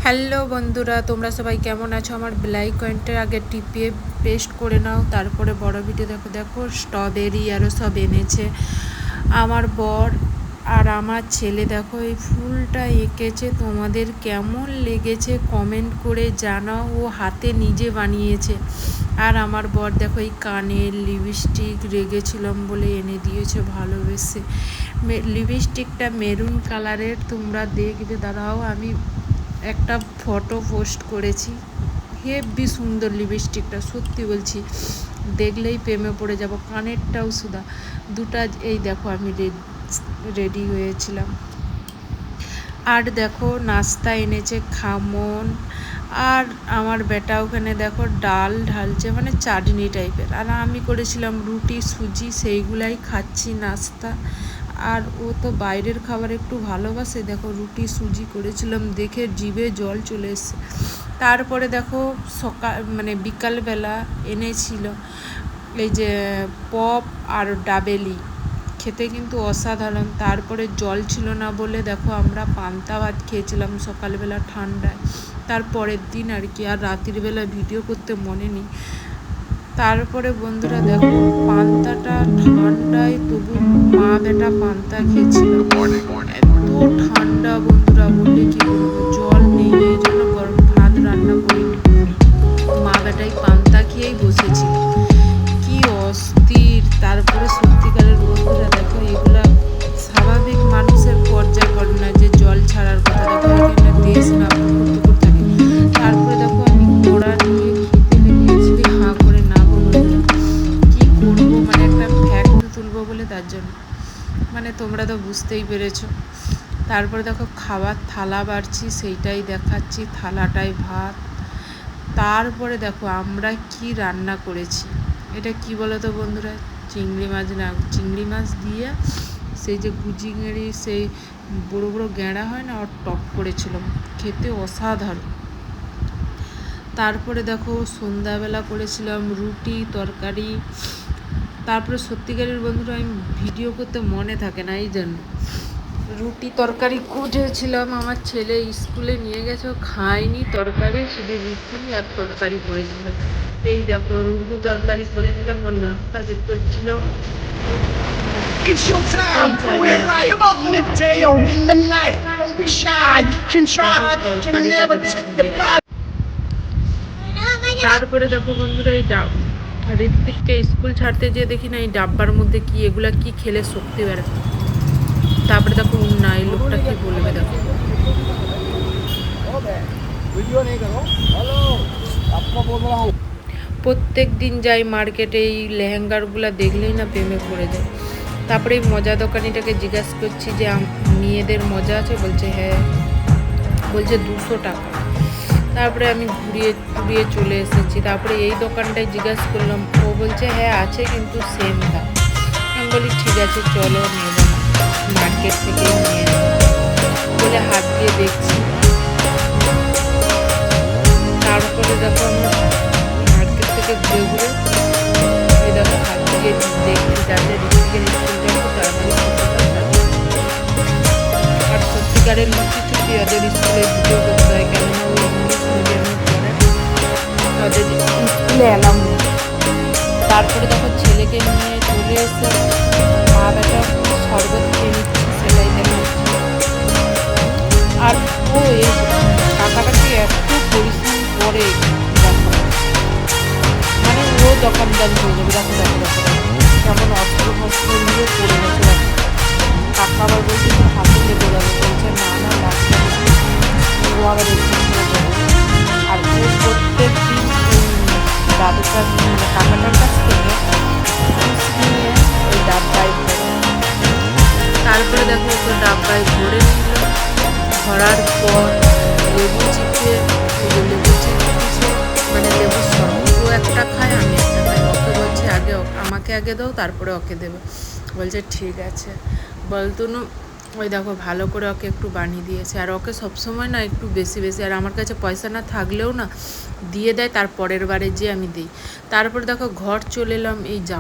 Hello বন্ধুরা, তোমরা সবাই কেমন আছো? আমার বেল আইকনটার আগে টিপিয়ে পেস্ট করে নাও, তারপরে বড় ভিডিও দেখো। দেখো স্ট্রবেরি আরও সব এনেছে আমার বর আর আমার ছেলে। দেখো এই ফুলটা এঁকেছে, তোমাদের কেমন লেগেছে কমেন্ট করে জানাও। ও হাতে নিজে বানিয়েছে। আর আমার বর দেখো এই কানের লিপস্টিক রেগেছিলাম বলে এনে দিয়েছে ভালোবেসে। লিপস্টিকটা মেরুন কালারের, তোমরা দেখবে, দাঁড়াও আমি একটা ফটো পোস্ট করেছি। হেব্বি সুন্দর লিপস্টিকটা, সত্যি বলছি, দেখলেই প্রেমে পড়ে যাব। কানেরটাও সুদা দুটা। এই দেখো আমি রেডি হয়েছিলাম। আর দেখো নাস্তা এনেছে খামন। আর আমার বেটা ওখানে দেখো ডাল ঢালছে, মানে চাটনি টাইপের। আর আমি করেছিলাম রুটি সুজি, সেইগুলাই খাচ্ছি নাস্তা। আর ও তো বাইরের খাবার একটু ভালোবাসে। দেখো রুটি সুজি করেছিলাম, দেখে জিভে জল চলে এসছে। তারপরে দেখো বিকালবেলা এনেছিল এই যে পপ আর ডাবেলি, খেতে কিন্তু অসাধারণ। তারপরে জল ছিল না বলে দেখো আমরা পান্তা ভাত খেয়েছিলাম সকালবেলা ঠান্ডায়। তারপরের দিন আর কি, আর রাতের বেলা ভিডিও করতে মনে নেই। তারপরে বন্ধুরা দেখো পান্তাটা ঠান্ডায়, তবু মা বেটা পান্তা খেয়েছিল। এত ঠান্ডা বন্ধুরা, বললে কি বলবো, জল নেই, এই জন্য গরম ভাত রান্না করিনি। মা বেটাই পান্তা খেয়েই বসেছিল, কি অস্থির। তারপরে সত্যিকারের বন্ধুরা দেখো এগুলা স্বাভাবিক মানুষের পর্যায় না যে জল ছাড়ার কথা। দেখো এখানে দেশ না করতে থাকে। তারপরে দেখো আমি কড়া নিয়ে খেতে লেগেছি হাঁ করে। না বন্ধুরা কি করবো, মানে একটা ফ্যাক্ট তুলবো বলে, তার জন্য মানে তোমরা তো বুঝতেই পেরেছো। তারপরে দেখো খাবার থালা বাড়ছি, সেইটাই দেখাচ্ছি, থালাটায় ভাত। তারপরে দেখো আমরা কি রান্না করেছি। এটা কি বলো তো বন্ধুরা, চিংড়ি মাছ দিয়ে সেই যে গুজি গেঁড়ি, সেই বড়ো বড়ো গেঁড়া হয় না, ওর টক করেছিলাম, খেতে অসাধারণ। তারপরে দেখো সন্ধ্যাবেলা করেছিলাম রুটি তরকারি। তারপরে সত্যিকারের বন্ধুরা আমি ভিডিও করতে মনে থাকে না, এই জন্য রুটি তরকারি করেছিলাম। আমার ছেলে স্কুলে নিয়ে গেছে, খায়নি তরকারি, শুধু রুটি আর তরকারি করেছিলাম। এই দেখো রুটি তরকারি করেছিলাম, ওর নাস্তা করছিল। It's your time to win right up in the day or in the night. We shine, can try, can never take the fight. তারপরে দেখো বন্ধুরা এই ঋত্বিককে স্কুল ছাড়তে যেয়ে দেখি না এই ডাব্বার মধ্যে কি, এগুলা কি খেলে শক্তি বেড়ে। তারপরে দেখো না এই লোকটা কি বলবে দেখো। প্রত্যেক দিন যাই মার্কেটে, এই লেহেঙ্গারগুলো দেখলেই না প্রেমে পড়ে যায়। তারপরে এই মজা দোকানিটাকে জিজ্ঞাসা করছি যে মেয়েদের মজা আছে, বলছে হ্যাঁ, বলছে 200 টাকা। তারপরে আমি ঘুরিয়ে চলে এসেছি। তারপরে এই দোকানটায় জিজ্ঞাসা করলাম, ও বলছে হ্যাঁ আছে, কিন্তু সেম দাম। আমি বলি ঠিক আছে চলো, নেব না, মার্কেট থেকে নিয়ে বলে হাত দিয়ে দেখছি। তারপরে দেখো আমরা মার্কেট থেকে ঘুরে ওই দেখো হাত দিয়ে দেখছি যাতে ঋত্বিকের স্কুলটা একটু তাড়াতাড়ি। আর সত্যিকারের লুচি চুপি ওদের স্কুলে ভিডিও করতে হয়, কেননা ওই ইংলিশ মিডিয়ামে পড়ে, ওদের স্কুলে অ্যালাউ নেই। তারপরে দেখো ছেলেকে নিয়ে চলে এসে মা বেটা শরবত খেয়ে নিচ্ছি, সেটাই দেখাচ্ছি। আর ও এই টাকাটাকে এত পরিশ্রম করে দেখো, মানে ও দোকানদারি হয়ে যাবে। দেখো দেখো দেখো কেমন অস্ত্র ফস্ত্র নিয়ে পড়ে গেছে। দেখো টাকা আবার বলছে তো হাতে লেগে যাবে, বলছে না না লাগবে না, ও আবার এক্সাম হয়ে যাবে। আর ও প্রত্যেক দিন দাদুটার কাকাটার কাছ থেকে নিয়ে ওই ডাব্বায় ভরে। তারপরে দেখো ওকে ডাব্বায় ভরে নিল। ভরার পর লেবু চিপে, লেবু চিপছে মানে লেবুর শরবত, ও একটা খায় আমি একটা খাই। ওকে বলছে আমাকে আগে দাও, তারপরে ওকে দেবে। বলছে ঠিক আছে। বলতুনু ওই দেখো ভালো করে ওকে একটু বানিয়ে দিয়েছে। আর ওকে সবসময় না একটু বেশি বেশি, আর আমার কাছে পয়সা না থাকলেও না দিয়ে দেয়, তার পরের বারে যে আমি দিই। তারপর দেখো ঘর চলে এলাম এই